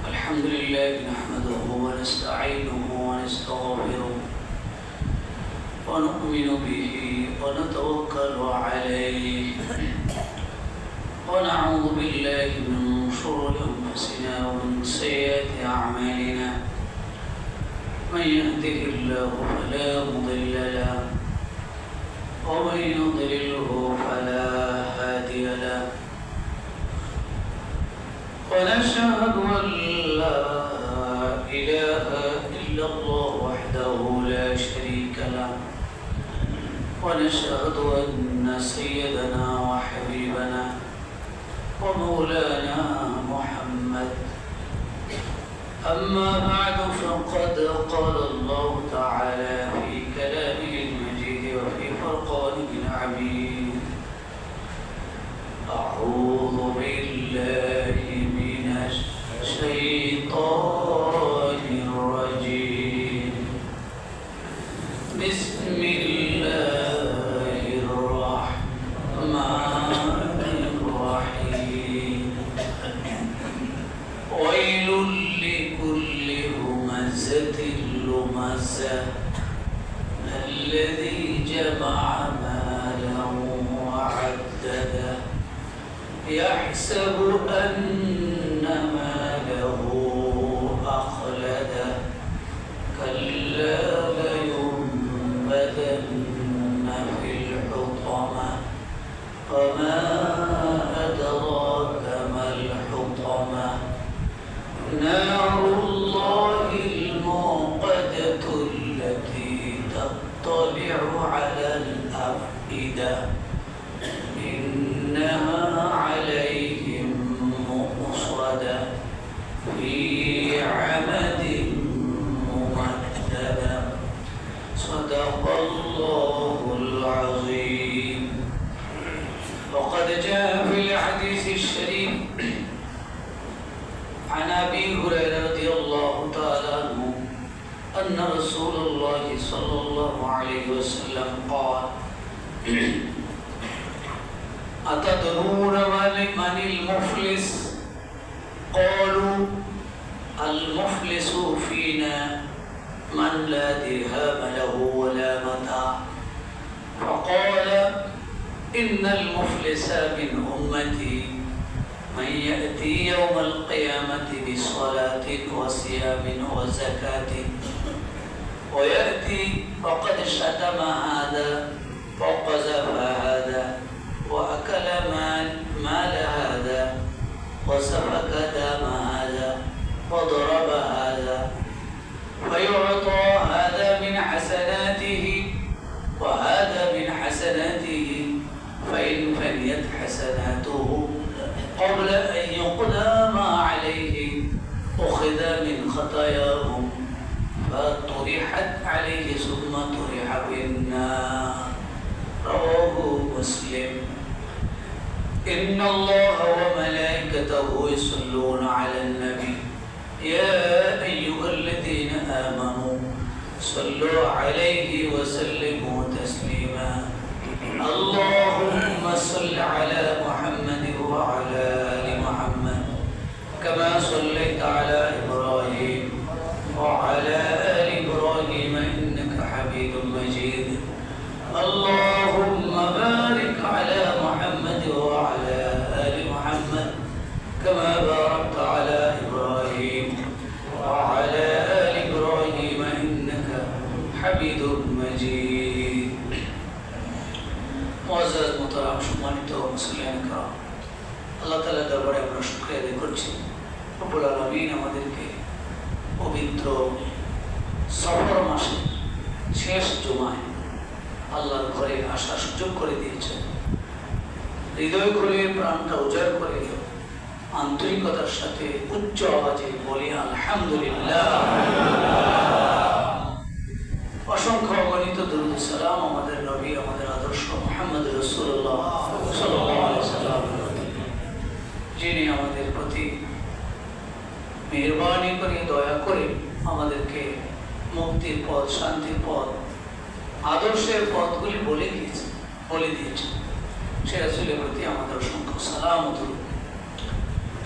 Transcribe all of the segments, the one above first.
الحمد لله نحمده ونستعينه ونستغفره ونؤمن به ونتوكل عليه ونعوذ بالله من شرور أنفسنا ومن سيئات أعمالنا من يهده الله فلا مضل له ومن يضلله فلا هادي له ونشهد أن لا إله إلا الله وحده لا شريك له ونشهد أن سيدنا وحبيبنا ومولانا محمد أما بعد فقد قال الله تعالى في كلامه المجيد وفي فرقانه العميد أعوذ بالله من الشيطان الرجيم بسم الله الرحمن الرحيم ويل لكل همزة لمزة الذي جمع مالا وعدده يحسب أن ماله أخلده كلا لينبذن في الحطمة وما أدراك ما الحطمة نار الله الموقدة التي تطلع على الأفئدة إنها عليهم مؤصدة في عمد ممددة صدق الله العظيم وقد جاء في الحديث الشريف عن أبي هريرة رضي الله تعالى عنه أن رسول الله صلى الله عليه وسلم قال أتدرون من المفلس؟ قالوا المفلس فينا من لا درهم له ولا متاع فقال إن المفلس من أمتي من يأتي يوم القيامة بصلاة وصيام وزكاة ويأتي فقد شتم هذا وقذف هذا وأكل مال هذا وسفك دم هذا وضرب هذا فيعطى هذا من حسناته وهذا من حسناته فإن فنيت حسناته قبل أن يقضى ما عليه أخذ من خطاياهم فطرحت عليه ثم طرح في النار رواه مسلم إن الله وملائكته يصلون على النبي يا أيها الذين آمنوا صلوا عليه وسلموا تسليما اللهم صل على محمد وعلى آل محمد كما صليت على إبراهيم وعلى آل إبراهيم إنك حميد مجيد اللهم بارك على محمد وعلى آل محمد كما باركت على إبراهيم وعلى آل إبراهيم إنك حميد مجيد মুআজ্জাজ মুহতারাম সম্মানিত মুসলিম کرام আল্লাহ তাআলার দরবারে আমরা শুকরিয়া আদায় করছি রব্বুল আলামিন আমাদেরকে পবিত্র সফর মাসে শেষ জুমায় আল্লাহর ঘরে আসার সুযোগ করে দিয়েছেন হৃদয় খুলে প্রাণটা উজাড় করে আন্তরিকতার সাথে উচ্চ আওয়াজে বলি আলহামদুলিল্লাহ অসংখ্য অগণিত দরুদ সালাম আমাদের নবী আমাদের আদর্শ মুহাম্মদ রাসূলুল্লাহ সাল্লাল্লাহু আলাইহি ওয়াসাল্লাম যিনি আমাদের প্রতি মেহেরবানি করে দয়া করে আমাদেরকে মুক্তির পথ শান্তির পথ আদর্শের পথগুলি বলে দিয়েছেন সে রাসূলের প্রতি আমাদের অসংখ্য সালাম ও দরুদ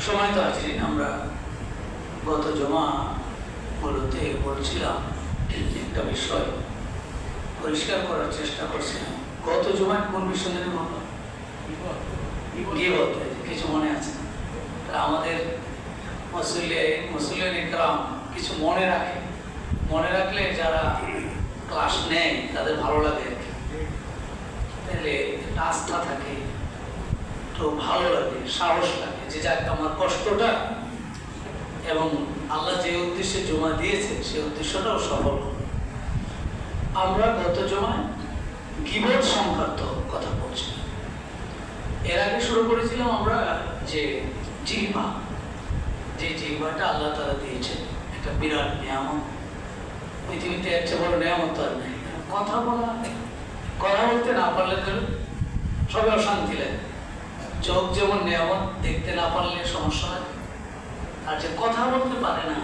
সময় তো আছে, আমরা গত জমাগুলোতে বলছিলাম একটা বিষয় পরিষ্কার করার চেষ্টা করছিলাম। গত জমায় কোন বিষয় জানি বললাম, গীবত, কিছু মনে আছে? আমাদের মুসলিম ইকরাম কিছু মনে রাখলে যারা ক্লাস নেয় তাদের ভালো লাগে আর কি, তাহলে একটা আস্থা থাকে, তো ভালো লাগে, সাহস লাগে যে যাক আমার কষ্টটা এবং আল্লাহ যে উদ্দেশ্যে জমা দিয়েছে সেই উদ্দেশ্যটাও সফল হবে। আমরা গত জমায় গীবত সংক্রান্ত কথা বলছিলাম। এর আগে শুরু করেছিলাম আমরা যে জিহ্বা, যে জিহ্বাটা আল্লাহ তাআলা দিয়েছেন একটা বিরাট নিয়ামত। পৃথিবীতে একটা বড় নিয়ামত আর নেই। কথা বলতে না পারলে তো সবে অশান্তি লাগে। চোখ যেমন নিয়ামত, দেখতে না পারলে সমস্যা লাগে, আর যে কথা বলতে পারে না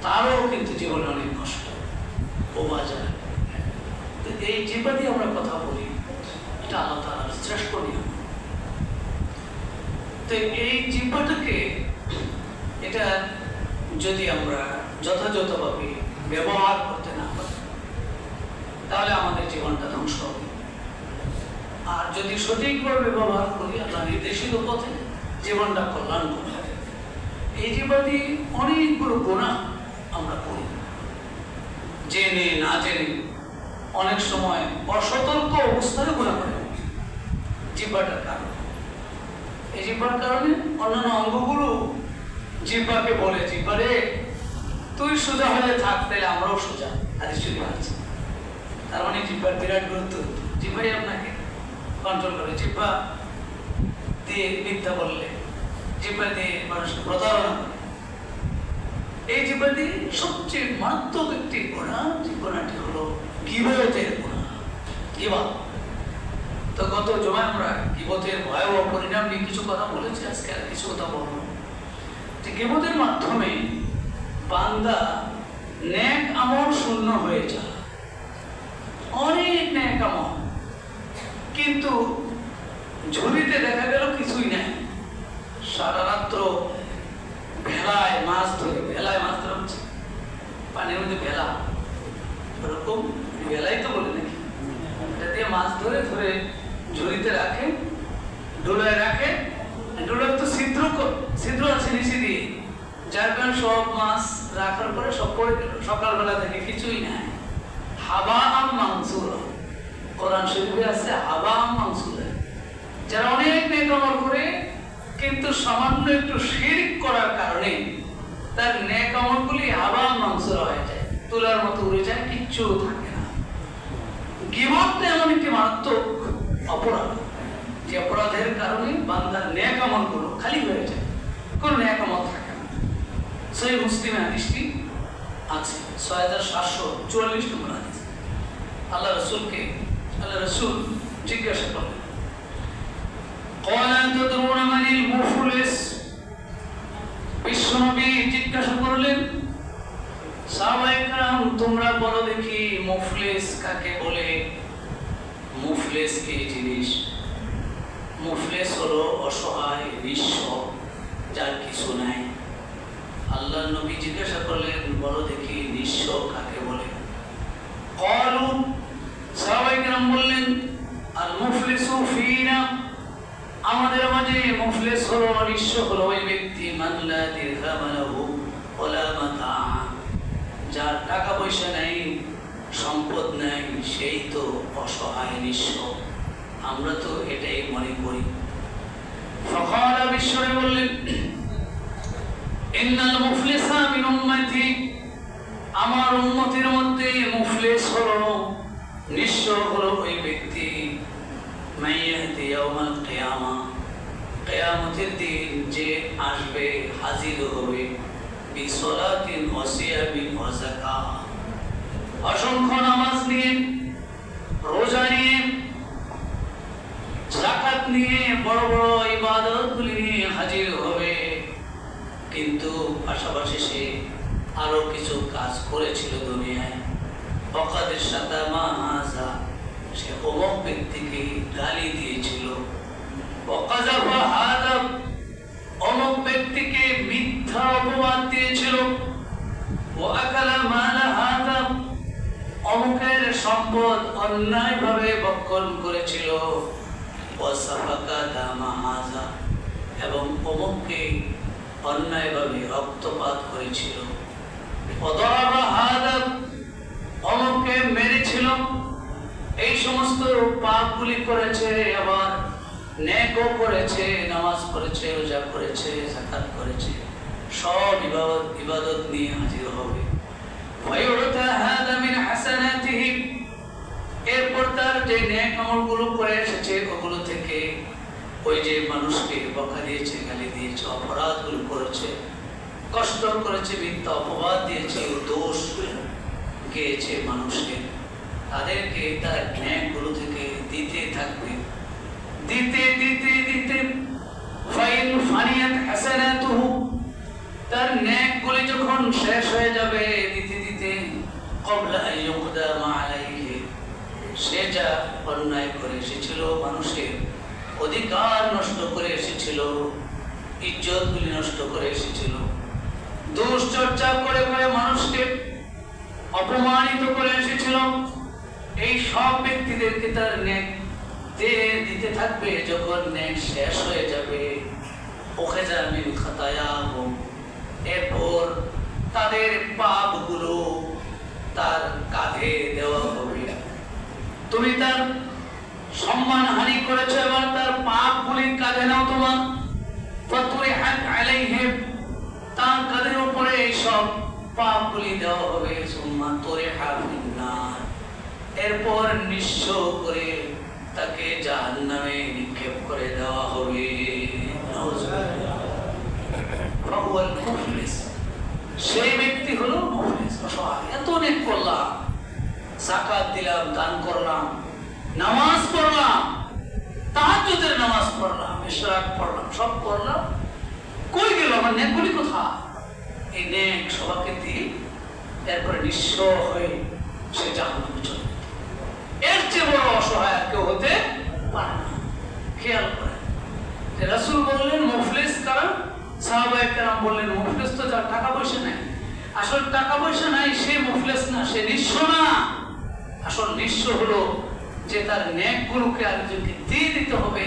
তারও কিন্তু জীবনে অনেক কষ্ট ও বাজার। এই জিহ্বা দিয়ে আমরা কথা বলি, এটা আল্লাহ তাআলার শ্রেষ্ঠ নিয়ম। তো এই জিহ্বাটাকে এটা যদি আমরা যথাযথভাবে ব্যবহার করতে না পারি তাহলে আমাদের জীবনটা ধ্বংস হবে। আর যদি সঠিকভাবে ব্যবহার করি আল্লাহ নির্দেশিত পথে, জীবনটা কল্যাণ হবে। এই জিহ্বা দিয়ে অনেকগুলো গুনাহ আমরা করি, জেনে না জেনে, অনেক সময় অসতর্ক অবস্থায় গুনাহ করে জিহ্বাটার কারণে। এই জিহ্বার কারণে অন্যান্য অঙ্গগুলো জিহ্বাকে বলে, জিহ্বারে তুই সোজা হলে থাক, তাহলে আমরাও সোজা। হাদিস শরীফে আছে। তার মানে জিহ্বার বিরাট গুরুত্ব। জিহ্বাই আপনাকে কন্ট্রোল করে। জিহ্বা দিয়ে মিথ্যা বললে, জিহ্বা দিয়ে মানুষকে প্রতারণা করে। এই জিহ্বা দিয়ে সবচেয়ে মারাত্মক একটি গুনাহ, যে গুনাহটি হলো গীবতের গুনাহ। গীবত। তো গত জমায় আমরা গীবতের ভয়াবহ পরিণাম নিয়ে কিছু কথা বলেছি, আজকে আর কিছু কথা বলবো। যে গীবতের মাধ্যমে বান্দা নেক আমল শূন্য হয়ে যায়, অনেক নেক আমল, কিন্তু ঝুড়িতে দেখা গেল কিছুই নেই। সারা রাত্র ভেলায় মাছ ধরে হচ্ছে, পানির মধ্যে ভেলা, ওরকম ভেলাই তো বলে নাকি, এটা দিয়ে মাছ ধরে ঝুড়িতে রাখে, ডোলায় রাখে। ডোলার তো ছিদ্র আছে নিচে দিয়ে, যার কারণে সব মাছ রাখার পরে সব পড়ে গেল। সকালবেলা থেকে কিছুই নাই, হাবা আম মানসুর। কোরআন শরীফে আছে হাবা আম মানসুর। যারা অনেক নেক আমল করে কিন্তু সামান্য একটু শিরক করার কারণে তার নেক আমলগুলি হাবা আম মানসুর হয়ে যায়, তুলার মতো উড়ে যায়, কিচ্ছু থাকে না। গীবত এমন একটি মারাত্মক অপরাধ, যে অপরাধের কারণে বান্দার নেক আমলগুলো খালি হয়ে যায়, কোন নেক আমল থাকে না। সহিহ মুসলিমে হাদিসটি আছে, ৬৭৪৪ নম্বর হাদিস। আল্লাহ রাসূল জিজ্ঞাসা করলেন, ক্বালা তাদরুনা মানিল মুফলিস? বিশ্বনবী জিজ্ঞাসা করলেন, সাহাবায়ে কেরাম তোমরা বলো দেখি মুফলিস কাকে বলে? মুফলিস কি জিনিস? মুফলিস হলো অসহায়, নিঃস্ব, যার কিছু নাই। আল্লাহ নবী জিজ্ঞাসা করলেন, বলো দেখি নিঃস্ব কাকে বলে? ক্বালু, সাহাবায়ে কেরাম বললেন, আল মুফলিসু ফীনা, আমাদের মাঝে মুফলিস হলো, নিঃস্ব হলো ওই ব্যক্তি, মান লা দিরহাম লাহু ওয়ালা মাতা, যার টাকা পয়সা নাই, সম্পদ নাই, সেই তো অসহায়, নিঃস্ব। আমরা তো এটাই মনে করি। ফাকালা, বিশ্বনবী বললেন, ইন্নাল মুফলিসা মিন উম্মতি, আমার উম্মতের মধ্যে মুফলিস হলো, নিঃস্ব হলো ওই ব্যক্তি, মাইয়াতি ইয়াউমাল কিয়ামা, কিয়ামতের দিন যে আসবে, হাজির হবে, বিসলাতিন ওয়া সিয়ামিন ওয়া যাকাত, অসংখ্য নামাজ নিয়ে, রোজা নিয়ে, যাকাত নিয়ে, বড় বড় ইবাদতগুলি নিয়ে হাজির হবে। কিন্তু পাশাপাশি সে আরো কিছু কাজ করেছিল দুনিয়ায়। ফাকাদ শাতামা হাযা, সে অমুক ব্যক্তিকে গালি দিয়েছিল। ওয়াকাযাফা হাযা, অমুক ব্যক্তিকে সম্পদ অন্যায়ভাবে ভক্ষণ করেছিল, এবং অমুককে অন্যায়ভাবে রক্তপাত করেছিল, অমুককে মেরেছিল। এই সমস্ত পাপগুলি করেছে, আবার নেকও করেছে, নামাজ পড়েছে, রোজা করেছে, যাকাত করেছে, সব ইবাদত নিয়ে হাজির হবে। এরপর তার যে নেক আমলগুলো করে এসেছে ওগুলো থেকে ওই যে মানুষকে বকা দিয়েছে, গালি দিয়েছে, অপরাধগুলো করেছে, কষ্ট করেছে, মিথ্যা অপবাদ দিয়েছে, দোষ গিয়েছে মানুষকে, তাদেরকে তার নেকগুলো থেকে দিতে থাকবে। দিতে দিতে দিতে ফাইন ফানিয়াত হাসানাতুহু, তার নেকগুলি যখন শেষ হয়ে যাবে দিতে দিতে, ক্বাবলা আন ইউকদামা আলাইহি, সে যা অন্যায় করে এসেছিল, মানুষের অধিকার নষ্ট করে এসেছিল, ইজ্জতগুলি নষ্ট করে এসেছিল, দুশ্চর্চা করে করে মানুষকে অপমানিত করে এসেছিল, এই সব ব্যক্তিদেরকে তার নেক দিতে থাকবে। যখন নেক শেষ হয়ে যাবে, উখিযা মিন খাতায়াহুম, এরপর তাদের পাপগুলো তার কাঁধে দেওয়া হবে। তুমি তার সম্মান হানি করেছো, এবার তার পাপগুলি কাঁধে নাও তোমার। ফাতুরিহাত আলাইহিম, তার কাঁধের উপরে এই সব পাপগুলি দেওয়া হবে। সুম্মা তুরিহা ফিন্নার, এরপর নিঃস্ব করে তাকে জাহান্নামে নিক্ষেপ করে দেওয়া হবে। ফাহুয়াল মুফলিস, সেই ব্যক্তি হলো মুফলিস, অসহায়। এত নেক করলাম, যাকাত দিলাম, দান করলাম, নামাজ পড়লাম, তাহাজ্জুদের নামাজ পড়লাম, ইশরাক পড়লাম, সব করলাম, কই গেল আমার নেকগুলি? কোথায়? এই নেক সবাইকে দিয়ে এরপরে নিঃস্ব হয়ে সে জাহান্নামে চলে। এর চেয়ে বড় অসহায় কেউ হতে পারে না। খেয়াল করেন যে রাসূল বললেন মুফলিস কারা? সাহাবায়ে কেরাম বললেন মুফলিস তো যার টাকা পয়সা নাই। আসল টাকা পয়সা নাই সে মুফলিস না, সে নিঃস্ব না। আসল নিঃস্ব হলো যে তার নেকগুলোকে আরেকজনকে দিয়ে দিতে হবে,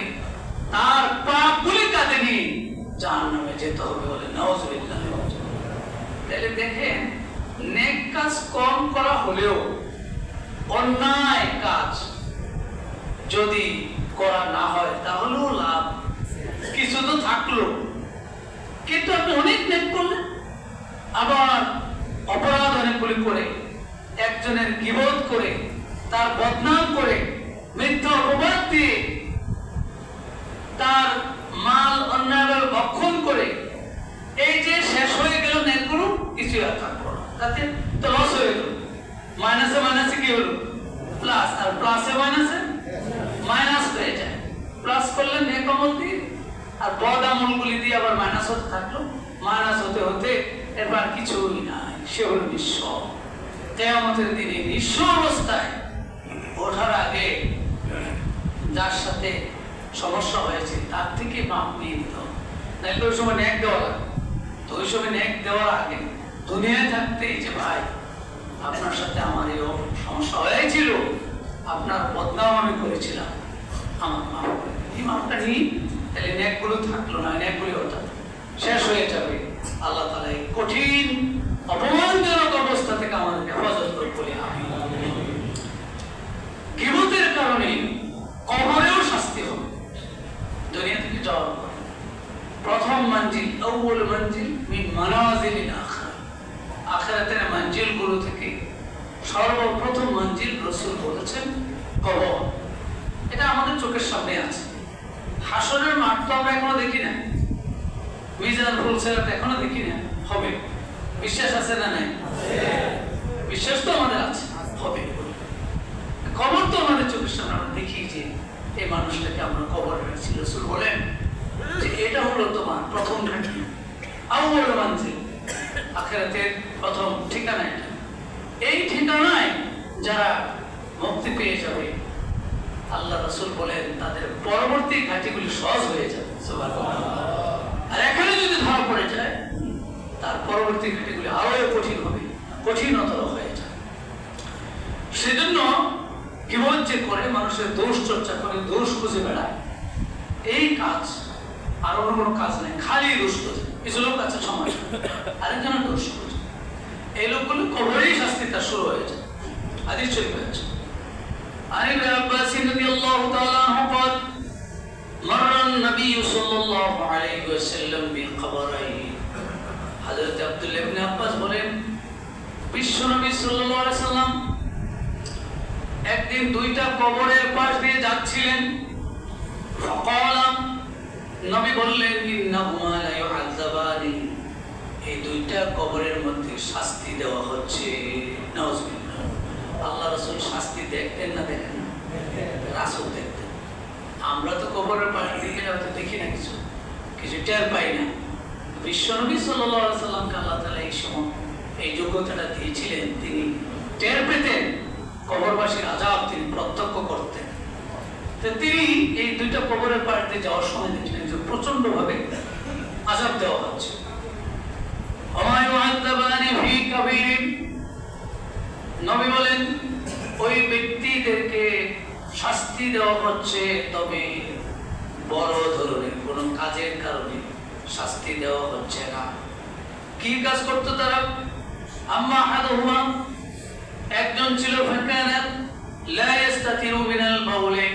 তার পাপগুলি কাঁধে নিয়ে জাহান্নামে যেতে হবে। বলে নাউজুবিল্লাহ। তাহলে দেখেন, নেক কাজ কম করা হলেও অন্যায় কাজ যদি করা না হয় তাহলেও লাভ কিছু তো থাকলো। কিন্তু আপনি অনেক নেক করলেন, আবার অপরাধ অনেকগুলি করে, একজনের গীবত করে, তার বদনাম করে, মিথ্যা অপবাদ দিয়ে, তার মাল অন্যায়ভাবে ভক্ষণ করে, এই যে শেষ হয়ে গেল নেকগুলো, কিছু আর থাকলো না, তাতে তো লস হয়ে গেল। মাইনাসে মাইনাসে কি হলো? প্লাস, আর প্লাসে মাইনাসে মাইনাস হয়ে যায়। প্লাস করলে নেক আমল দিয়ে, আর বদ আমলগুলি দিয়ে আবার মাইনাস হতে থাকলো। মাইনাস হতে হতে এরপর কিছুই নাই, সে হলো নিঃস্ব। কিয়ামতের দিনে নিঃস্ব অবস্থায় ওঠার আগে যার সাথে সমস্যা হয়েছে তার থেকে মাপ নিয়ে নিত, নাহলে ওই সময় নেক দেওয়া লাগে। তো ওই সময় নেক দেওয়ার আগে দুনিয়ায় থাকতেই যে ভাই আপনার সাথে আমার এই সমস্যা হয়েছিল, আপনার বদনাম আমি করেছিলাম, আমার মাফ করে দিন। এই মাপটা নিই, তাহলে নেকগুলো থাকলো না, নেকগুলি অর্থাৎ শেষ হয়ে যাবে। আল্লাহ তাআলা এই কঠিন অপমানজনক অবস্থা থেকে আমাদের হেফাজত করে বলি আমি। গীবতের কারণে কবরেও শাস্তি হবে, দুনিয়া থেকে যাওয়ার পর। প্রথম মঞ্জিল, আউয়াল মঞ্জিল মিন মানাজিলিল আখিরাহ, আখিরাতের মঞ্জিলগুলো থেকে সর্বপ্রথম মঞ্জিল রাসূল বলেছেন কবর। এটা আমাদের চোখের সামনে আছে। হাসরের মাঠ তো আমরা এখনো দেখি না, মিজান ফুলসেরাত এখনো দেখি না, হবে। বিশ্বাস আছে না নাই? বিশ্বাস তো আমাদের আছে, হবে। কবর তো আমাদের চোখের সামনে আমরা দেখি যে এই মানুষটাকে আমরা কবরে রাখছি। রাসূল বলেন যে এটা হলো তোমার প্রথম ঘাঁটি, আউয়াল মানজিল, আখিরাতের প্রথম ঠিকানা এটা। এই ঠিকানায় যারা মুক্তি পেয়ে যাবে, আল্লাহ রাসূল বলেন তাদের পরবর্তী ঘাঁটিগুলি সহজ হয়ে যাবে। সুবহানাল্লাহ। আর এখানে যদি ধরা পড়ে যায় তার পরবর্তী ঘাঁটিগুলি আরো কঠিন হবে, কঠিনতর হয়ে যায়। সেজন্য যে করে মানুষের দোষ চর্চা করে, দোষ খুঁজে বেড়ায়, এই কাজ আর অন্য কোনো কাজ নেই, খালি দোষ খুঁজে। কিছু লোক আছে সমাজ, আরেকজন দোষ খুঁজে, এই লোকগুলো কবরেই শাস্তি তার শুরু হয়ে যায়। হাদিস শরীফে আছে, عن ابن عباس رضي الله تعالى عنه قال مر النبي صلى الله عليه وسلم بقبرين। হযরত আব্দুল্লাহ ইবনে আব্বাস বলেন, বিশ্বনবী সাল্লাল্লাহু আলাইহি সাল্লাম একদিন দুইটা কবরের পাশ দিয়ে যাচ্ছিলেন। فقال নবী বললেন, ইন্নাহুমা লা ইউআযাবানি, এই দুইটা কবরের মধ্যে শাস্তি দেওয়া হচ্ছে। নাউজুবিল্লাহ। আল্লাহ রাসূল শাস্তি দেখতেন না দেখেন না? রাসূল দেখতেন। আমরা তো কবরের পাশ দিয়ে হয়তো দেখি না, কিছু টের পাই না। বিশ্বনবী সাল্লাল্লাহু আলাইহি সাল্লামকে আল্লাহ তাআলা এই সময় এই যোগ্যতাটা দিয়েছিলেন, তিনি টের পেতেন কবরবাসীর আযাব, তিনি প্রত্যক্ষ করতেন। তো তিনি এই দুইটা কবরের পাশ দিয়ে যাওয়ার সময় দেখলেন যে প্রচন্ড ভাবে আযাব দেওয়া হচ্ছে। নবী বলেন, ওই ব্যক্তিদেরকে শাস্তি দেওয়া হচ্ছে, তবে বড় ধরনের কোন কাজের কারণে শাস্তি দেওয়া হচ্ছে না। কি কাজ করতো তারা? আম্মা আহাদুহুমা, একজন ছিল ফাকানা লা ইস্তাতিরু মিনাল বাউলি,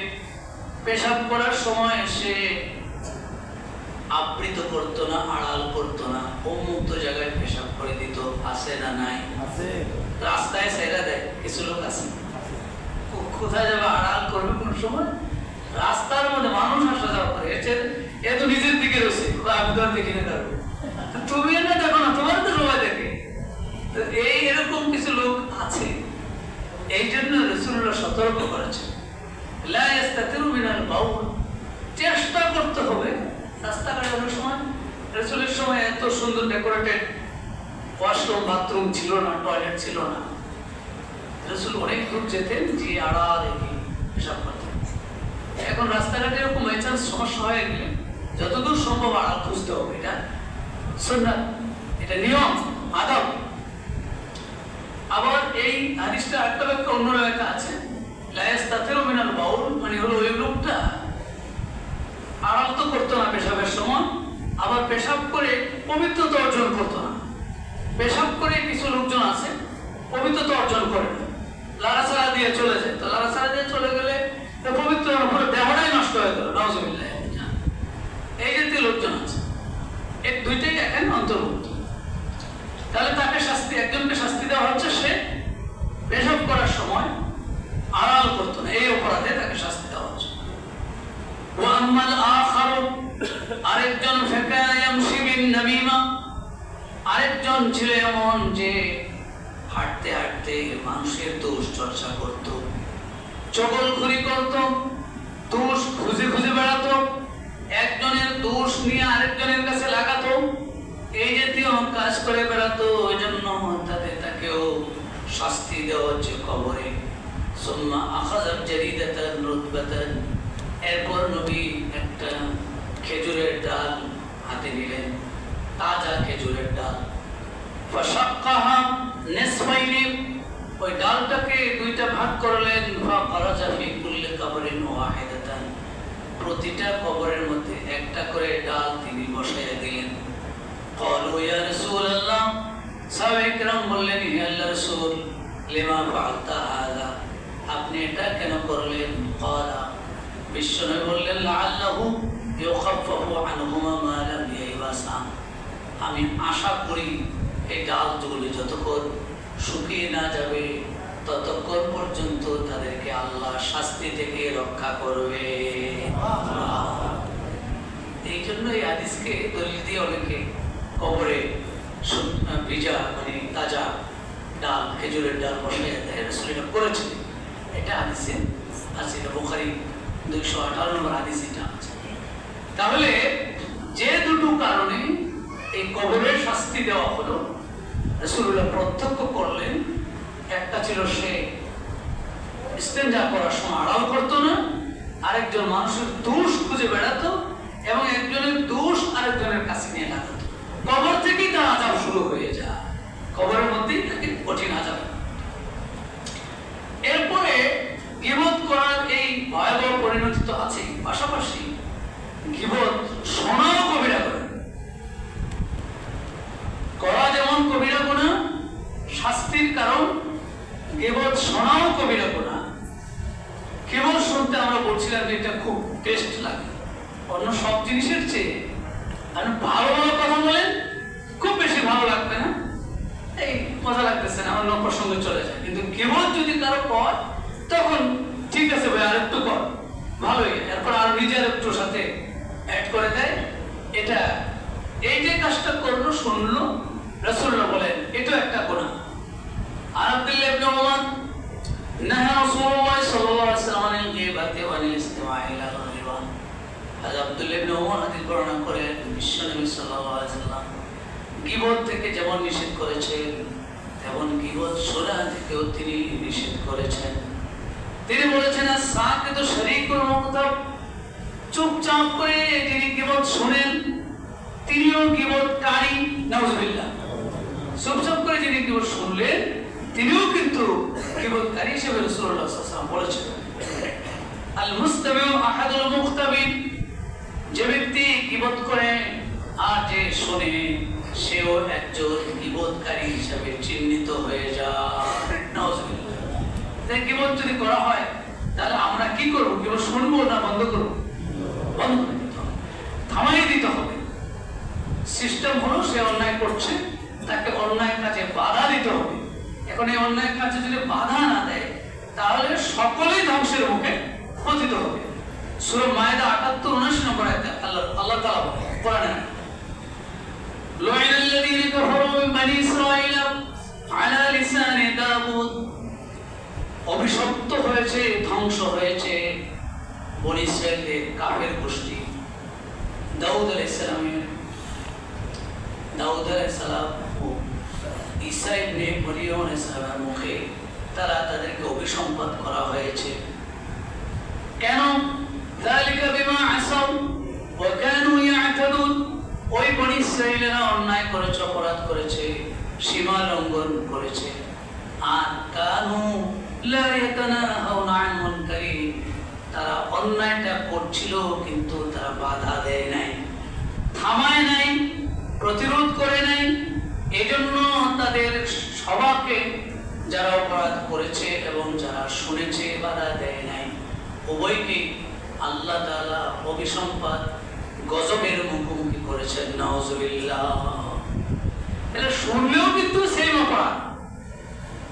পেশাব করার সময় সে আবৃত করতো না, আড়াল করতো না, উন্মুক্ত জায়গায় পেশাব করে দিত। আছে না নাই? আছে। রাস্তায় ছেড়ে দেয়, কিছু লোক আছে, কোথায় যাবে আড়াল করবে কোন সময়? রাস্তার মধ্যে মানুষ আসা যাওয়া করে, এ তো নিজের দিকে রয়েছে, আমি তো আর দেখি না কারো, তুমি না দেখো না, তোমার তো সবাই দেখে। এই এরকম কিছু লোক আছে। এই জন্য রাসূলুল্লাহ সতর্ক করেছেন, লা ইস্তাতিরু মিনাল বাউল, চেষ্টা করতে হবে। রাস্তাঘাটে অনেক সময়, রাসূলের সময় এত সুন্দর ডেকোরেটেড ওয়াশরুম বাথরুম ছিল না, টয়লেট ছিল না। রাসূল অনেক দূর যেতেন, যে আড়াল পেশাব করতেন। এখন রাস্তাঘাটে এরকম মেচার সমস্যা হয়ে গেলে যতদূর সম্ভব আড়াল খুঁজতে হবে, এটা সুন্নাত, এটা নিয়ম, আদব। আবার এই হাদিসটা একটা ব্যাখ্যা অন্য ব্যাখ্যা আছে, লা ইস্তাতিরু মিনাল বাউল, মানে হলো ওই লোকটা আড়াল তো করতো না পেশাবের সময়, আবার পেশাব করে পবিত্রতা অর্জন করতো না। পেশাব করে কিছু লোকজন আছে পবিত্রতা অর্জন করে না, লাড়াছাড়া দিয়ে চলে যায়। তো লাড়াছাড়া দিয়ে চলে গেলে পবিত্র পুরো দেহটাই নষ্ট হয়ে গেল, নাউজুবিল্লাহ। এই জাতীয় লোকজন আছে, এই দুইটাই এখানে অন্তর্ভুক্ত। তাহলে তাকে শাস্তি, একজনকে শাস্তি দেওয়া হচ্ছে সে পেশাব করার সময় আড়াল করতো না, এই অপরাধে তাকে শাস্তি দেওয়া হচ্ছে। ওয়াম্মাল আখারু, আরেকজন ফাকানা ইয়ামশি বিন নামিমা, আরেকজন ছিল এমন যে হাঁটতে হাঁটতে মানুষের দোষ চর্চা করত, চগলখড়ি করত, দোষ খুঁজে খুঁজে বেড়াতো, একজনের দোষ নিয়ে আরেকজনের কাছে লাগাতো, এই জাতীয় কাজ করে বেড়াতো। ওই জন্য তাকেও শাস্তি দেওয়া হচ্ছে কবরে। সুম্মা আখাযাত জারিদাতান রুতবাতান, এরপর নবী একটা খেজুরের ডাল হাতে নিলেন, তাজা খেজুরের ডাল, ফাশাক্কাহা নিসফাইনি, ওই ডালটাকে দুইটা ভাগ করলেন, ফাখরাজা ফি কুল্লি কবরিন ওয়াহিদাতান, প্রতিটা কবরের মধ্যে একটা করে ডাল তিনি বসাইয়া দিলেন। ক্বালু ইয়া রাসূলুল্লাহ, সাহাবায়ে কেরাম বললেন, হে আল্লাহর রাসূল, লিমা ফাআলতা হাযা, আপনি এটা কেন করলেন? ক্বালা, বিশ্বনবী বললেন, লাআল্লাহু ইউখাফফাফু আনহুমা মা লাম ইয়াবাসা, আমি আশা করি এই ডালগুলি যতক্ষণ শুকিয়ে না যাবে ততক্ষণ পর্যন্ত তাদেরকে আল্লাহ শাস্তি থেকে রক্ষা করবে। এই জন্য এই হাদিসকে দলিল দিয়ে অনেকে কবরে ভিজা মানে তাজা ডাল, খেজুরের ডাল বসাইয়া দেয়, রাসূল এটা করেছিলেন। এটা হাদিসে আছে, এটা বুখারী 258 নম্বর হাদিস এটা আছে। তাহলে যে দুটো কারণে এই কবরের শাস্তি দেওয়া হলো, রাসূলুল্লাহ প্রত্যক্ষ করলেন। একটা ছিল সে ইস্তেঞ্জা করার সময় আড়াল করতো না, আরেকজন মানুষের দোষ খুঁজে বেড়াতো, এবং একজনের দোষ আরেকজনের কাছে নিয়ে লাগাতো। কবর থেকেই তার আযাব শুরু হয়ে যায়, কবরের মধ্যেই তাকে কঠিন আযাব। এরপরে গীবত করা গীবত শোনাও কবিরা গুনাহ। কেবল শুনতে আমরা বলছিলাম যে এটা খুব টেস্ট লাগে, অন্য সব জিনিসের চেয়ে আপনি ভালো ভালো কথা বলেন খুব বেশি ভালো লাগবে না, এই মজা লাগতেছে না, অন্য প্রসঙ্গে চলে যায়। কিন্তু কেবল যদি কারো কর তখন ঠিক আছে ভাই আর একটু কর, ভালোই, এরপর আর নিজের একটু সাথে অ্যাড করে দেয়। এটা এই যে কাজটা করলো শুনলো, রাসূলুল্লাহ বলেন এটাও একটা গুনাহ। আর আব্দুল্লাহ ইবনে উমর নাহা রাসূলুল্লাহ সাল্লাল্লাহু আলাইহি ওয়াসাল্লাম আনিল গীবাতি ওয়া আনিল ইসতিমা'i ইলা গীবা। আব্দুল্লাহ ইবনে উমর হাদিস বর্ণনা করে বিশ্বনবী সাল্লাল্লাহু আলাইহি ওয়াসাল্লাম গীবত থেকে যেমন নিষেধ করেছেন, তেমন গীবত শোনা থেকেও তিনি নিষেধ করেছেন। তিনি বলেছেন as-সাকিতু শারীকুল মুকতাব, চুপচাপ করে যিনি গীবত শুনেন তিনিও গীবতকারী। নাউজুবিল্লাহ। চুপচাপ করে যিনি গীবত শুনলেন তিনিও কিন্তু গীবতকারী হিসেবে রাসূলুল্লাহ সাল্লাল্লাহু আলাইহি ওয়াসাল্লাম বলেছেন। আল-মুস্তামিউ আহাদুল মুখতাবিন, যে ব্যক্তি গীবত করে আর যে শুনে সেও একজন গীবতকারী হিসেবে চিহ্নিত হয়ে যায়। নাউজুবিল্লাহ। তাই গীবত যদি করা হয় তাহলে আমরা কি করব? গীবত শুনবো না বন্ধ করব? বন্ধ করে দিতে হবে, থামাই দিতে হবে। সিস্টেম হলো সে অন্যায় করছে, তাকে অন্যায় কাজে বাধা দিতে হবে। এখন এই অন্যায় কাজে যদি বাধা না দেয় তাহলে সকলেই ধ্বংসের মুখে পতিত হবে। সূরা মায়েদা ৭৮-৭৯ নম্বর আয়াতে আল্লাহ তাআলা বলেন কোরআনে, লুইনাল্লাযীনা কাফারু মিন বানি ইসরাঈল আলা লিসানি দাউদ, অভিশপ্ত হয়েছে, ধ্বংস হয়েছে বনি ইসরাঈলের কাফের গোষ্ঠী দাউদ আলাইহিস সালাম ও ঈসা ইবনে মরিয়ম আলাইহিস সালামের মুখে তাদেরকে অভিসম্পাত করা হয়েছে। কেন? যালিকা বিমা আসাউ ওয়া কানু ইয়াতাদুন, ওই বনি ইসরাঈলেরা অন্যায় করেছে, অপরাধ করেছে, সীমা লঙ্ঘন করেছে। আর কানু লা ইয়াতানাহাউনা আন মুনকারিন, তারা অন্যায়টা করছিল কিন্তু তারা বাধা দেয় নাই, থামায় নাই, প্রতিরোধ করে নাই। এজন্য তাদের সবাইকে যারা অপরাধ করেছে এবং যারা শুনেছে বাধা দেয় নাই, উভয়কে আল্লাহ তাআলা অভিসম্পাত গজবের মুখোমুখি করেছেন। নাউজুবিল্লাহ। তাহলে শুনলেও কিন্তু সেই অপরাধ,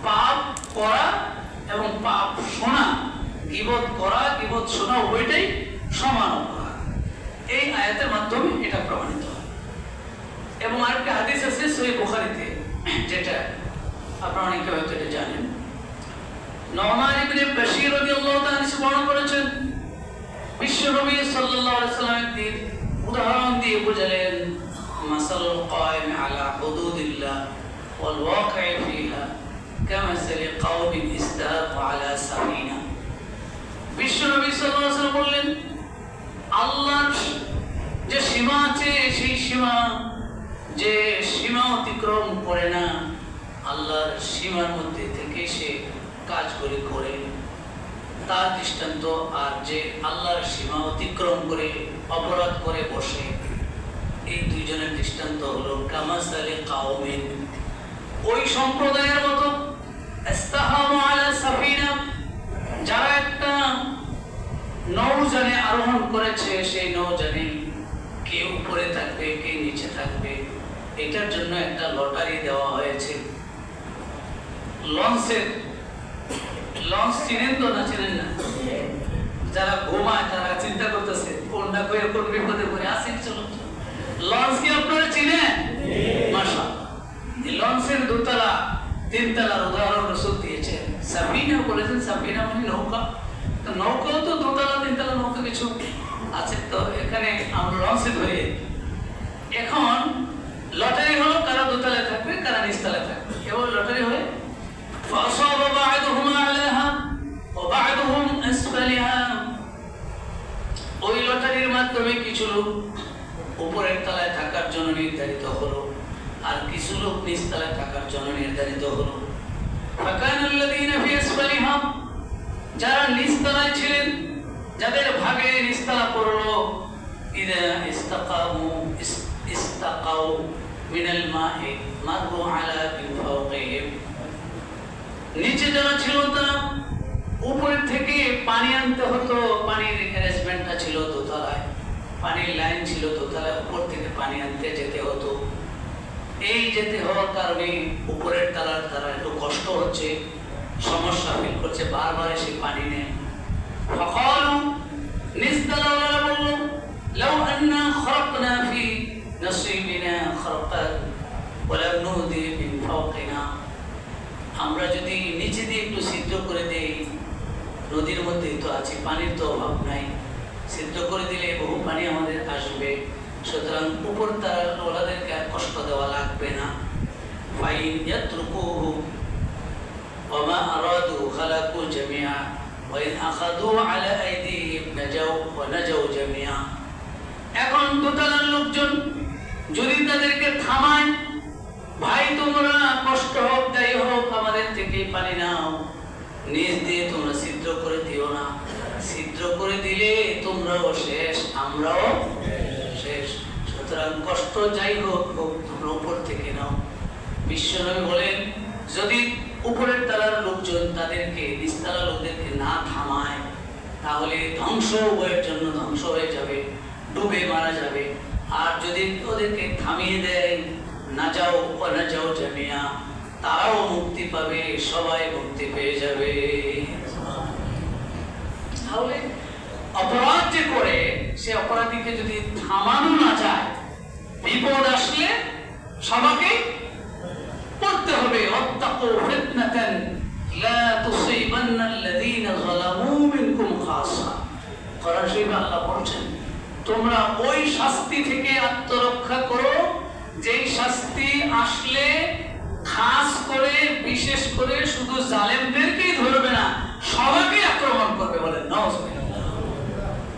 পাপ করা এবং পাপ শোনা, গীবত করা গীবত শোনা উভয়টাই সমান অপরাধ। এই আয়াতের মাধ্যমে এটা প্রমাণিত হয়। এবং আরেকটা হাদিস আছে সহিহ বুখারীতে, যেটা আপনারা অনেকে হয়তো এটা জানেন। নুমান ইবনে বাশীর রাদিয়াল্লাহু তাআলা বর্ণনা করেছেন, বিশ্বনবী সাল্লাল্লাহু আলাইহি ওয়াসাল্লাম একদিন উদাহরণ দিয়ে বোঝালেন, মাসালুল কায়িম আলা হুদুদিল্লাহ ওয়াল ওয়াকি'i ফিহা কামাসালি কাওমিন ইসতাহাবু আলা সাফিনা। বিশ্বনবী সাল্লাল্লাহু আলাইহি ওয়াসাল্লাম বললেন, আল্লাহর যে সীমা আছে সেই সীমা যে সীমা অতিক্রম করে না, আল্লাহর সীমার মধ্যে থেকে সে কাজগুলি করে, তার দৃষ্টান্ত। আর যে আল্লাহর সীমা অতিক্রম করে অপরাধ করে বসে, এই দুইজনের দৃষ্টান্ত হলো কামাসালি কাওমিন, ওই সম্প্রদায়ের মতো ইসতাহাবু আলা সাফিনা, যারা একটা নৌযানে আরোহণ করেছে, সেই নৌযানে কে উপরে থাকবে কে নিচে থাকবে এটার জন্য একটা লটারি দেওয়া হয়েছে। লঞ্চ চিনেন তো? না চিনেন না? যারা ঘুমায় তারা চিন্তা করতেছে কোনটা করে কোন বিপদে পড়ে আসেন। চলো, লঞ্চ কি আপনারা চিনেন? মাশাআল্লাহ। এই লঞ্চের দোতলা তিনতলার উদাহরণ রাসূল দিয়েছেন। সাফিনা বলেছেন, সাফিনা মানে নৌকা। তো নৌকাও তো দোতলা তিনতলা নৌকা কিছু আছে। তো এখানে আমরা লঞ্চে ধরি। এখন লটারি হলো কারা দোতলায় থাকবে কারা নিচতলায় থাকবে। এবার লটারি হয় فأصاب بعضهم أعلاها وبعضهم أسفلها, ওই লটারির মাধ্যমে কিছু লোক উপরের তলায় থাকার জন্য নির্ধারিত হলো, আর কিছু লোক নিচ তলায় থাকার জন্য নির্ধারিত হলো। فكان الذين في أسفلها, যারা নিচ তলায় ছিলেন, যাদের ভাগে নিচ তলা পড়লো, إذا استقوا من الماء مروا على من فوقهم, নিচে যারা ছিল তারা উপরের থেকে পানি আনতে হতো। পানির অ্যারেঞ্জমেন্টটা ছিল দোতলায়, পানির লাইন ছিল দোতলায়, উপর থেকে পানি আনতে যেতে হতো। এই যেতে হওয়ার কারণে উপরের তালার তারা একটু কষ্ট হচ্ছে, সমস্যা ফিল করছে, বারবার এসে পানি নেয়। فقالوا نزدل ولا بلو لو أننا خرقنا في نصيبنا خرقا ولم نهدي من فوقنا। আমরা যদি নিচে দিয়ে একটু সিদ্ধ করে দেই, নদীর মধ্যে তো আছে, পানির তো অভাব নাই, সিদ্ধ করে দিলে বহু পানি আমাদের আসবে, সুতরাং উপর তারা ওলাদেরকে আর কষ্ট দেওয়া লাগবে না। ফাইন ইয়াতরুকুহু ওয়া আরাদু খালাকু জামিআ ওয়া ইন আখাযু আলা আইদিহিম নাজাউ ওয়া নাজাউ জামিআ। এখন দোতলার লোকজন যদি তাদেরকে থামায়, ভাই তোমরা কষ্ট হোক যাই হোক আমাদের থেকে পানি নাও, নিজ দিয়ে তোমরা ছিদ্র করে দিও না, ছিদ্র করে দিলে তোমরাও শেষ আমরাও শেষ, সুতরাং কষ্ট যাই হোক তোমরা উপর থেকে নাও। বিশ্বনবী বলেন যদি উপরের তলার লোকজন তাদেরকে নিচতলার লোকদেরকে না থামায় তাহলে ধ্বংস উভয়ের জন্য ধ্বংস হয়ে যাবে, ডুবে মারা যাবে। আর যদি ওদেরকে থামিয়ে দেয় না যাও ও না যাও জামিয়া, তারাও মুক্তি পাবে, সবাই মুক্তি পেয়ে যাবে। তাহলে অপরাধ যে করে সে অপরাধীকে যদি থামানো না যায়, বিপদ আসলে সবাইকে পড়তে হবে। ওয়াত্তাকু ফিতনাতান লা তুসিবান্নাল্লাযীনা যালামু মিনকুম খাসা। কোরআন শরীফে আল্লাহ বলেন তোমরা ওই শাস্তি থেকে আত্মরক্ষা করো যেই শাস্তি আসলে খাস করে বিশেষ করে শুধু জালেমদেরকেই ধরবে না, সবাইকে আক্রমণ করবে। বলেন নাউজুবিল্লাহ।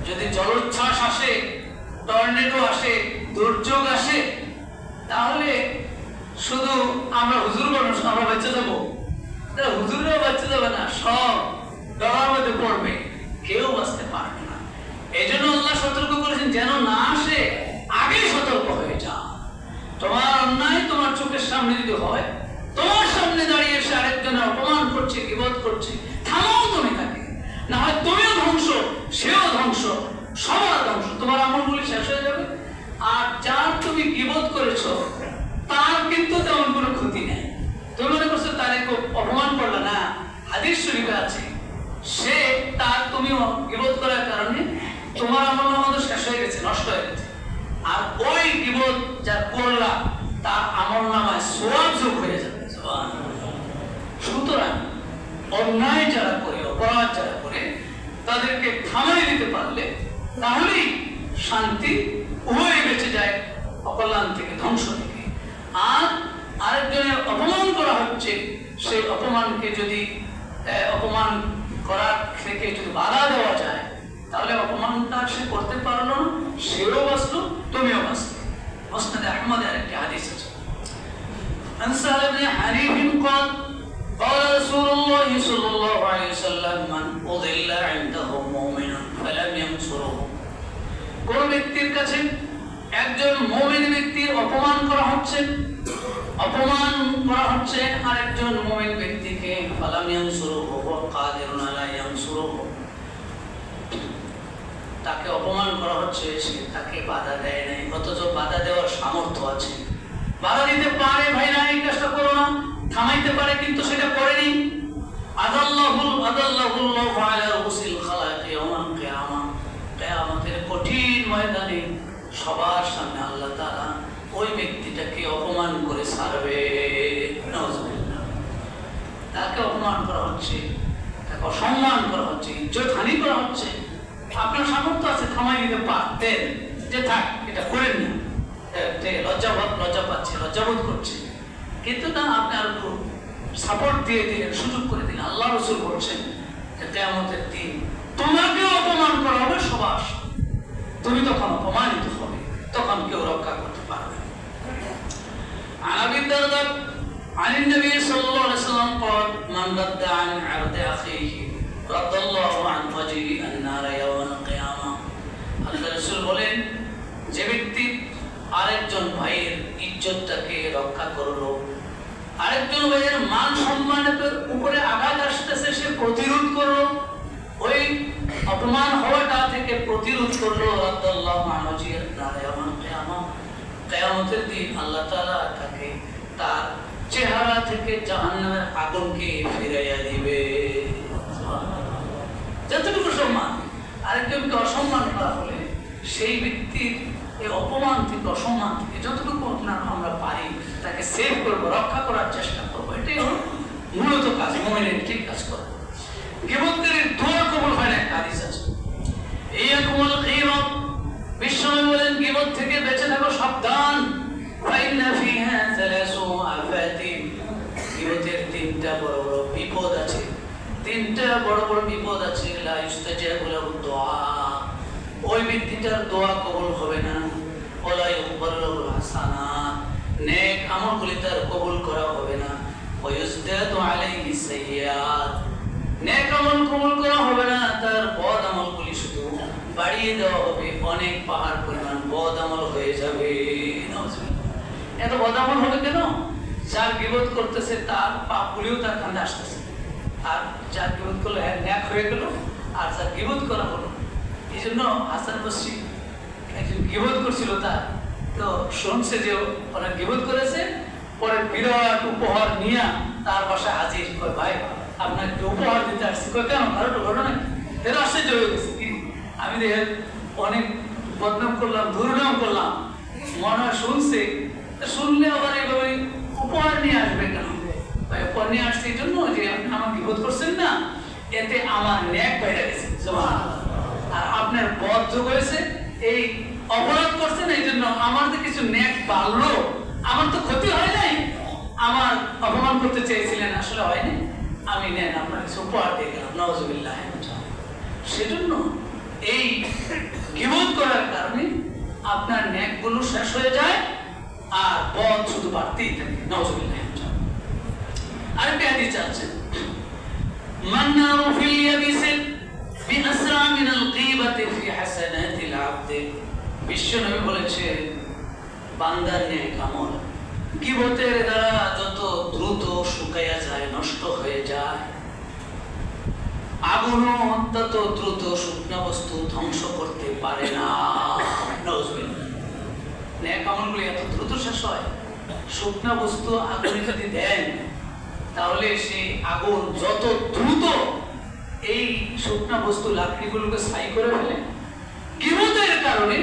যদি জলোচ্ছ্বাস আসে, টর্নেডো আসে, দুর্যোগ আসে, তাহলে শুধু আমরা হুজুর মানুষ আমরা বেঁচে যাবো? হুজুররাও বাঁচতে যাবে না, সব ডলার মধ্যে পড়বে, কেউ বাঁচতে পারবে না। এই জন্য আল্লাহ সতর্ক করেছেন যেন না আসে, আগেই সতর্ক হয়ে যাও। তোমার অন্যায় তোমার চোখের সামনে যদি হয়, তোমার সামনে দাঁড়িয়ে এসে আরেকজনের অপমান করছে, গীবত করছে, থামাও তুমি তাকে, না হয় তুমিও ধ্বংস, সেও ধ্বংস, সবার ধ্বংস, তোমার আমলগুলি শেষ হয়ে যাবে। আর যার তুমি গীবত করেছো তার কিন্তু তেমন কোনো ক্ষতি নেই। তুমি মনে করছো তারে খুব অপমান করলে না, হাদিস শরীফে আছে সে তার তুমি গীবত করার কারণে তোমার আমল শেষ হয়ে গেছে, নষ্ট হয়ে গেছে। আর ওই গীবত যা করলা তার আমলনামায় সওয়াব যোগ হয়ে যাবে। সুতরাং অন্যায় যারা করে, অপরাধ যারা করে, তাদেরকে থামাই দিতে পারলে তাহলেই শান্তি, উভয় বেঁচে যায় অকল্যাণ থেকে, ধ্বংস থেকে। আর আরেকজনের অপমান করা হচ্ছে, সেই অপমানকে যদি অপমান করার থেকে যদি বাধা দেওয়া যায় তাহলে অপমানটা সে করতে পারলো না, সেও বাঁচলো, তুমিও বাঁচলে। মুসনাদে আহমদে আরেকটি হাদিস আছে, عن سهل بن حنيف قال قال رسول الله صلى الله عليه وسلم من أضل عنده مؤمن فلم ينصره। কোন ব্যক্তির কাছে একজন মুমিন ব্যক্তির অপমান করা হচ্ছে, আরেকজন মুমিন ব্যক্তিকে ফালাম ইয়ানসুরুহু ওয়া কাদিরুন আলা ইয়ানসুরুহু, তাকে অপমান করা হচ্ছে, সে তাকে বাধা দেয় নাই, অথচ বাধা দেওয়ার সামর্থ্য আছে, বাধা দিতে পারে, ভাই না এই কাজটা করো না, থামাইতে পারে, কিন্তু সেটা করেনি। আদাল্লাহুল্লাহু আলা রুসিল খালাক ইয়াউমাল কিয়ামা, কিয়ামতের কঠিন ময়দানে সবার সামনে আল্লাহ তাআলা ওই ব্যক্তিটাকে অপমান করে ছাড়বে। নাউজুবিল্লাহ। তাকে অপমান করা হচ্ছে, তাকে অসম্মান করা হচ্ছে, ইজ্জত হানি করা হচ্ছে। আপনার সামর্থ্য আছে, থামাই দিতে পারতেন যে থাক এটা করেন না, লজ্জা পাচ্ছে, লজ্জাবোধ করছে, কিন্তু না, আপনি আর একটু সাপোর্ট দিয়ে দিলেন, সুযোগ করে দিলেন। আল্লাহ রাসূল বলছেন কিয়ামতের দিন তোমাকেও অপমান করা হবে সবার, তুমি তখন অপমানিত হবে, তখন কেউ রক্ষা করতে পারবে না। عن أبي الدرداء عن النبي صلى الله عليه وسلم قال من رد عن عرض أخيه رد الله عن وجهه النار يوم القيامة। আল্লাহ রাসূল বলেন যে ব্যক্তি আরেকজন ভাইয়ের ইজ্জতটাকে রক্ষা করলো, আরেকজন ভাইয়ের মান সম্মানের উপরে আঘাত আসতেছে, সে প্রতিরোধ করলো, ওই অপমান হওয়াটা থেকে প্রতিরোধ করলো। আল্লাহ মানজিয়ার দ্বারা আমার কিয়ামতের দিন আল্লাহ তাআলা তাকে তার চেহারা থেকে জাহান্নামের আগুনকে ফিরাইয়া দিবে। যতটুকু সম্মান, আরেকজনকে অসম্মান করা হলে সেই ব্যক্তির এই অপমান থেকে, অসম্মান থেকে যতটুকু আমরা পারি তাকে সেভ করবো, রক্ষা করার চেষ্টা করবো। এটাই হলো মূলত কাজ, মুমিনের ঠিক কাজ করবো। গীবতকারীর দোয়া কবুল হয় না, একটা হাদিস আছে, ইয়াকুমুল গীবত, বিশ্বনবী বলেন গীবত থেকে বেঁচে থাকো, সাবধান। ফাইন্না ফিহা সালাসু আফাতিন, গীবতের তিনটা বড় বড় বিপদ আছে, তিনটা বড় বড় বিপদ আছে। লা ইস্তাজাবু লাহু দুআ, ওই ব্যক্তিটার দোয়া কবুল হবে না। ওয়ালা ইউকবালু লাহুল হাসানাত, নেক আমলগুলি তার কবুল করা হবে না। ওয়া ইউজদাদু আলাইহি সাইয়্যাত, নেক আমল কবুল করা হবে না, তার বদ আমলগুলি শুধু বাড়িয়ে দেওয়া হবে, অনেক পাহাড় পরিমাণ বদ আমল হয়ে যাবে। এত বদ আমল হবে কেন? যার গীবত করতেছে তার পাপগুলিও তার কাঁধে আসতেছে, আর যার গীবত করলো ন্যাক হয়ে গেল, আর যার গীবত করা হলো। এই জন্য হাসান বসরি একজন গীবত করছিল, তার তো শুনছে যে ওরা গীবত করেছে, পরে বিরাট উপহার নিয়ে তার বাসায় হাজির। কয় ভাই আপনাকে উপহার দিতে আসছি। কয় কেন, কারো ঘটনা কি? এর আশ্চর্য হয়ে গেছে, আমি দেখে অনেক বদনাম করলাম, দুর্নাম করলাম, মনে হয় শুনছে, শুনলে আবার এইভাবে উপহার নিয়ে আসবে কেন? উপহার নিয়ে আসছে এই জন্য যে আপনি আমার গীবত করছেন না, এতে আমার ন্যাক বাইরে গেছে, আর আপনার বদ যোগ হয়েছে, এই অপরাধ করছেন, এই জন্য আমার তো কিছু ন্যাক বাড়লো, আমার তো ক্ষতি হয় নাই, আমার অপমান করতে চেয়েছিলেন, আসলে হয়নি, আমি নেন আপনার কিছু উপহার দিয়ে গেলাম, নাউযুবিল্লাহ। সেজন্য এই গীবত করার কারণে আপনার ন্যাকগুলো শেষ হয়ে যায়, আর বদ শুধু বাড়তেই থাকে, নাউযুবিল্লাহ। আরেকটা হাদিস আছে, মান্নারু ফিল ইয়াবিসি বিআসরা মিনাল গীবাতি ফি হাসানাতিল আবদ, বিশ্বনবী বলেছেন বান্দার নেক আমল গীবতের দ্বারা যত দ্রুত শুকাইয়া যায়, নষ্ট হয়ে যায়, আগুনও তত দ্রুত শুকনা বস্তু ধ্বংস করতে পারে না। নেক আমলগুলি এত দ্রুত শেষ হয়, শুকনা বস্তু আগুনে যদি দেন তাহলে সেই আগুন যত দ্রুত এই শুকনা বস্তু লাকড়িগুলোকে ছাই করে ফেলে, গীবতের কারণে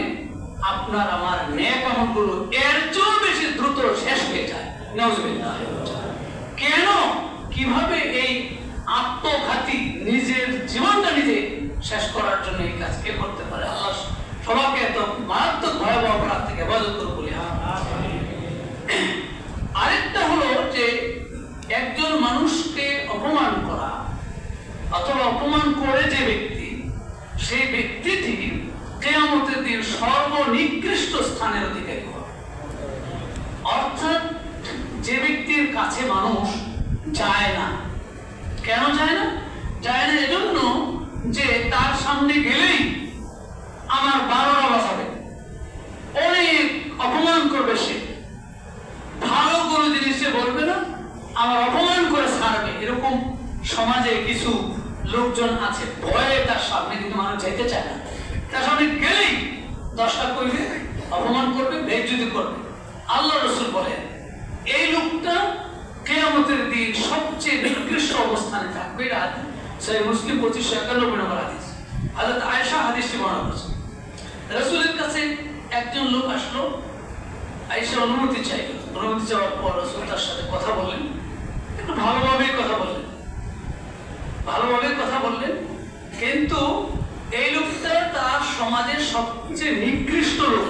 আপনার আমার নেক আমলগুলো এর চেয়েও বেশি দ্রুত শেষ হয়ে যায়। নাউযুবিল্লাহ। কেন, কিভাবে এই আত্মঘাতী নিজের জীবনটা নিজে শেষ করার জন্য এই কাজ কে করতে পারে? আল্লাহ সবাইকে এত মারাত্মক ভয়াবহ অপরাধ থেকে হেফাজত করে বলি। আরেকটা হলো যে একজন মানুষকে অপমান করা অথবা অপমান করে যে ব্যক্তি, সেই ব্যক্তিটি কিয়ামতের দিন সর্বনিকৃষ্ট স্থানের অধিকারী হবে। অর্থাৎ যে ব্যক্তির কাছে মানুষ যায় না, কেন যায় না? যায় না এজন্য যে তার সামনে গেলেই আমার 12টা বাজাবে, অনেক অপমান করবে, সে ভালো কোনো জিনিস সে বলবে না, আমার অপমান করে ছাড়বে। এরকম সমাজে কিছু লোকজন আছে, ভয়ে তার সামনে কিন্তু মানুষ যেতে চায় না, তার সামনে গেলেই 10টা করবে, অপমান করবে, বেইজ্জতি করবে। আল্লাহ রাসূল বলেন এই লোকটা কিয়ামতের দিন সবচেয়ে নিকৃষ্ট অবস্থানে থাকবে। সহিহ মুসলিম 2591 নম্বর হাদিস, হযরত আয়েশা হাদিসটি বর্ণনা করেছেন। রাসূলের কাছে একজন লোক আসলো, আয়েশা অনুমতি চাইল, অনুমতি চাওয়ার পর রাসূল তার সাথে কথা বললেন, একটু ভালোভাবেই কথা বললেন, কিন্তু এই লোকটা তার সমাজের সবচেয়ে নিকৃষ্ট লোক,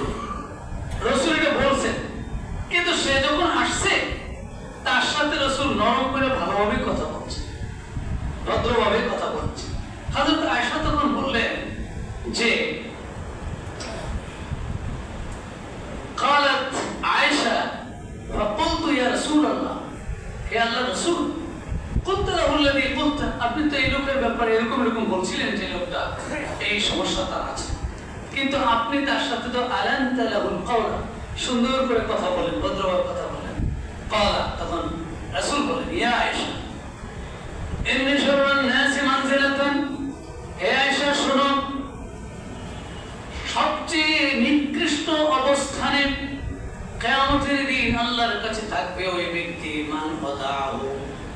রাসূল এটা বলছেন, কিন্তু সে যখন আসছে তার সাথে রাসূল নরম করে ভালোভাবে কথা বলছে, ভদ্রভাবে কথা বলছে। হযরত আয়েশা তখন বললেন যে قالت عائشة فقلت يا رسول الله, হে আল্লাহর রাসূল, قلت له الذي قلت, আপনি তো এই লোকের ব্যাপারে এরকম বলছিলেন যে লোকটা এই সমস্যা তার আছে, কিন্তু আপনি তার সাথে তো আলানতা লাহুল কওলা, সুন্দর করে কথা বলেন, ভদ্রভাবে কথা বলেন। قال, তখন রাসূল বলেন, ইয়া আয়েশা ইন্নী শাররুন নাসি মানজিলাতান, হে আয়েশা শোনো, সবচেয়ে নিকৃষ্ট অবস্থানে কিয়ামতের দিন আল্লাহর কাছে থাকবে ওই ব্যক্তি, মান ওয়াদাহু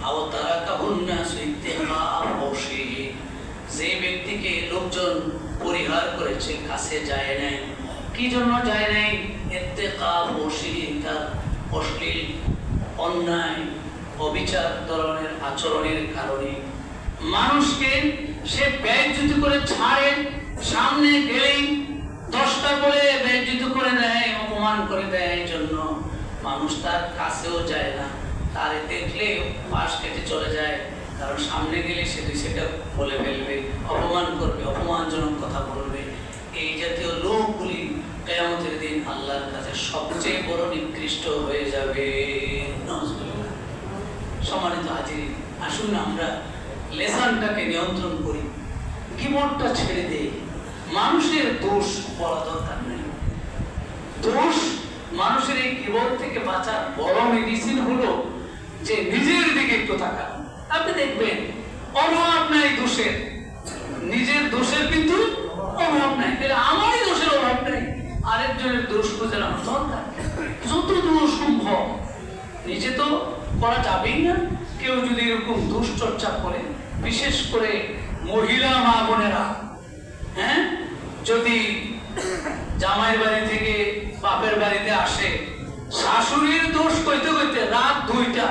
আও তারাকাহুন নাস ইত্তিকাফি, যে ব্যক্তিকে লোকজন পরিহার করেছে, কাছে যায় নাই। কি জন্য যায় নাই? ইত্তিকাফি, তার অশ্লীল অন্যায় অবিচার ধরনের আচরণের কারণে মানুষকে সে বেইজ্জত করে ছাড়ে, সামনে গেলেই 10টা বলে বেইজ্জত করে দেয়, অপমান করে দেয়। এই জন্য মানুষ তার কাছেও যায় না, তারে দেখলে পাশ কেটে চলে যায়, কারণ সামনে গেলে সে সেটা বলে ফেলবে, অপমান করবে, অপমানজনক কথা বলবে। এই জাতীয় লোকগুলি কিয়ামতের দিন আল্লাহর কাছে সবচেয়ে বড় নিকৃষ্ট হয়ে যাবে। সম্মানিত হাজির, আসুন আমরা লেসানটাকে নিয়ন্ত্রণ করি, কিবোর্ডটা ছেড়ে দেই। মানুষের দোষ বলা দরকার নেই। দোষ, মানুষের এই কিবোর্ড থেকে বাঁচার বড় মেডিসিন হলো যে নিজের দিকে একটু তাকান। আপনি দেখবেন অভাব নাই দোষের, নিজের দোষের কিন্তু অভাব নাই। আমারই দোষের অভাব নাই, আরেকজনের দোষ খোঁজার আমার দরকার। যত দোষ সম্ভব নিজে তো করা যাবেই না। কেউ যদি এরকম দুশ্চর্চা করে, বিশেষ করে মহিলা মা বোনেরা, হ্যাঁ, যদি জামাইয়ের বাড়ি থেকে বাপের বাড়িতে আসে, শাশুড়ির দোষ কইতে কইতে রাত 2টা,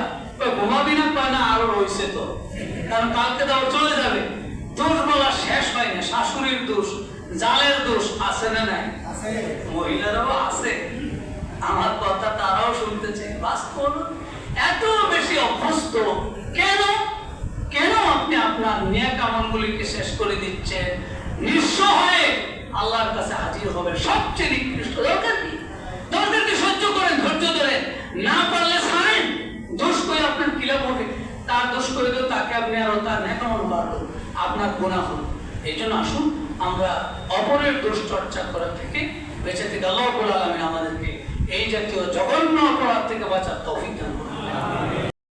ঘুমাবি না, পায় না, আরো রয়েছে তো, কারণ কালকে তাও চলে যাবে। দোষ বলা শেষ হয় না। শাশুড়ির দোষ, জালের দোষ আছে না নাই? মহিলারাও আছে, আমার কথা তারাও শুনতেছে। বাস্তব এত বেশি অভ্যস্ত কেন? কেন আপনি আপনার নেক আমলগুলিকে শেষ করে দিচ্ছেন? নিঃস্ব হয়ে আল্লাহর কাছে হাজির হবে সবচেয়ে নিকৃষ্ট। দরকার কি? দরকার কি? সহ্য করেন, ধৈর্য ধরেন, না পারলে ছাড়েন। দোষ করে আপনার কিলাপ হবে, তার দোষ করে দিল, তাকে আপনি আরো তার নেক আমল বাড়লো, আপনার গুনাহ হলো। এই জন্য আসুন আমরা অপরের দোষ চর্চা করা থেকে বেঁচে থেকে আল্লাহ রাব্বুল আলামিন আমাদেরকে এই জাতীয় জঘন্য অপরাধ থেকে বাঁচার তৌফিক দান করুন।